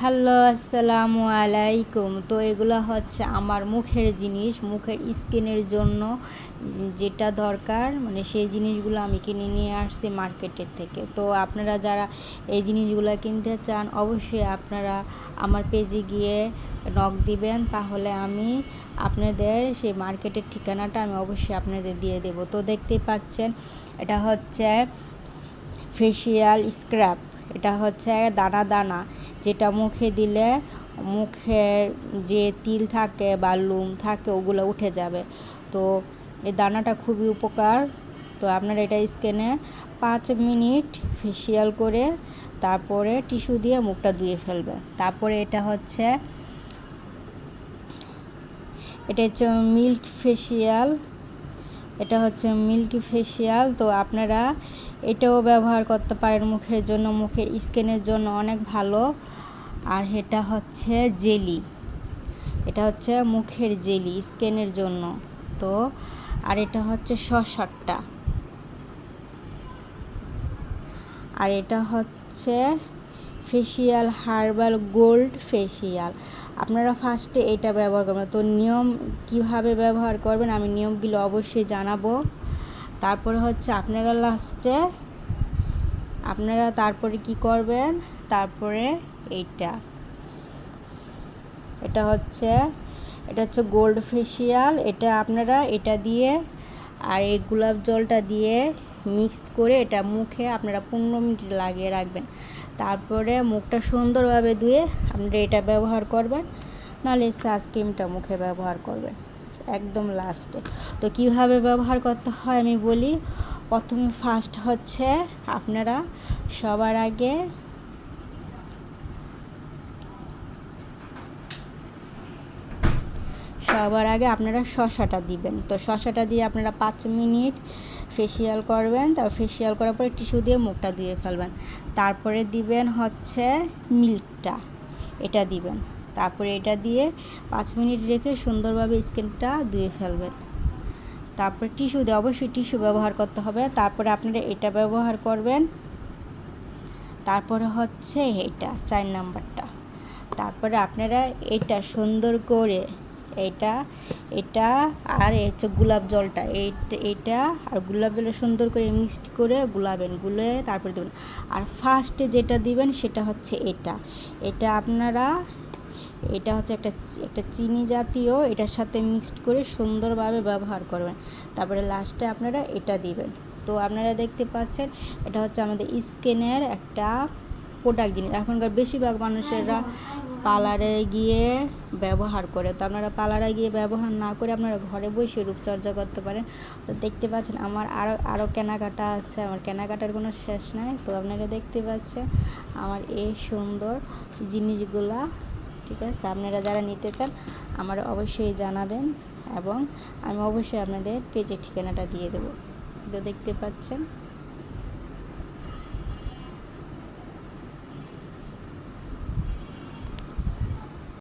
Hello, আসসালামু আলাইকুম। তো এগুলো হচ্ছে আমার মুখের জিনিস, মুখের স্কিনের জন্য যেটা দরকার, মানে সেই জিনিসগুলো আমি কিনে নিয়ে আসছি মার্কেটের থেকে। তো আপনারা যারা এই জিনিসগুলো কিনতে চান, অবশ্যই আপনারা আমার পেজে গিয়ে নক দিবেন, তাহলে আমি আপনাদের সেই মার্কেটের ঠিকানাটা আমি অবশ্যই আপনাদের দিয়ে দেব। তো দেখতেই পাচ্ছেন, এটা হচ্ছে ফেসিয়াল স্ক্রাব। এটা হচ্ছে দানা দানা, যেটা মুখে দিলে মুখের যে তিল থাকে বা লোম থাকে ওগুলো উঠে যাবে। তো এই দানাটা খুবই উপকার। তো আপনারা এটা স্কিনে 5 মিনিট ফেসিয়াল করে তারপরে টিস্যু দিয়ে মুখটা ধুয়ে ফেলবেন। তারপরে এটা হচ্ছে মিল্ক ফেসিয়াল। এটা হচ্ছে মিল্কি ফেসিয়াল। তো আপনারা এটাও ব্যবহার করতে পারেন মুখের জন্য, মুখের স্কিনের জন্য অনেক ভালো। আর এটা হচ্ছে জেলি, এটা হচ্ছে মুখের জেলি স্কিনের জন্য। তো আর এটা হচ্ছে শসাটা, আর এটা হচ্ছে ফেসিয়াল হার্বাল গোল্ড ফেসিয়াল। আপনারা ফার্স্টে এটা ব্যবহার করবেন। তো নিয়ম কিভাবে ব্যবহার করবেন আমি নিয়মগুলো অবশ্যই জানাবো। তারপরে হচ্ছে আপনারা তারপরে কি করবেন, তারপরে এটা হচ্ছে গোল্ড ফেসিয়াল। এটা আপনারা এটা দিয়ে আর এই গোলাপ জলটা দিয়ে মিক্সড করে এটা মুখে আপনারা 15 মিনিট লাগিয়ে রাখবেন। তারপরে মুখটা সুন্দরভাবে ধুয়ে আপনারা এটা ব্যবহার করবেন, নাহলে সানস্ক্রিনটা মুখে ব্যবহার করবেন একদম লাস্টে। তো কিভাবে ব্যবহার করতে হয় আমি বলি। প্রথমে ফার্স্ট হচ্ছে আপনারা সবার আগে আপনারা শসাটা দিবেন। তো শসাটা দিয়ে আপনারা 5 মিনিট ফেসিয়াল করবেন। তারপর ফেসিয়াল করার পরে টিস্যু দিয়ে মুখটা ধুয়ে ফেলবেন। তারপরে দিবেন হচ্ছে মিল্কটা, এটা দিবেন। তারপরে এটা দিয়ে 5 মিনিট রেখে সুন্দরভাবে স্কিনটা ধুয়ে ফেলবেন। তারপরে টিস্যু দিয়ে, অবশ্যই টিস্যু ব্যবহার করতে হবে। তারপরে আপনারা এটা ব্যবহার করবেন। তারপরে হচ্ছে এটা 4 নাম্বারটা। তারপরে আপনারা এটা সুন্দর করে এটা আর হচ্ছে গোলাপ জলটা, এটা আর গোলাপ জলটা সুন্দর করে মিক্সড করে গুলে তারপরে দেবেন। আর ফার্স্টে যেটা দিবেন সেটা হচ্ছে এটা আপনারা এটা হচ্ছে একটা চিনি জাতীয়, এটার সাথে মিক্সড করে সুন্দরভাবে ব্যবহার করবেন। তারপরে লাস্টে আপনারা এটা দিবেন। তো আপনারা দেখতে পাচ্ছেন, এটা হচ্ছে আমাদের স্কিনের একটা প্রোডাক্ট জিনিস। এখনকার বেশিরভাগ মানুষেরা পার্লারে গিয়ে ব্যবহার করে। তো আপনারা পার্লারে গিয়ে ব্যবহার না করে আপনারা ঘরে বসে রূপচর্চা করতে পারেন। তো দেখতে পাচ্ছেন আমার আরও কেনাকাটা আছে, আমার কেনাকাটার কোনো শেষ নাই। তো আপনারা দেখতে পাচ্ছেন আমার এই সুন্দর জিনিসগুলা। ঠিক আছে, আপনারা যারা নিতে চান আমার অবশ্যই জানাবেন, এবং আমি অবশ্যই আপনাদের পেজের ঠিকানাটা দিয়ে দেবো। তো দেখতে পাচ্ছেন।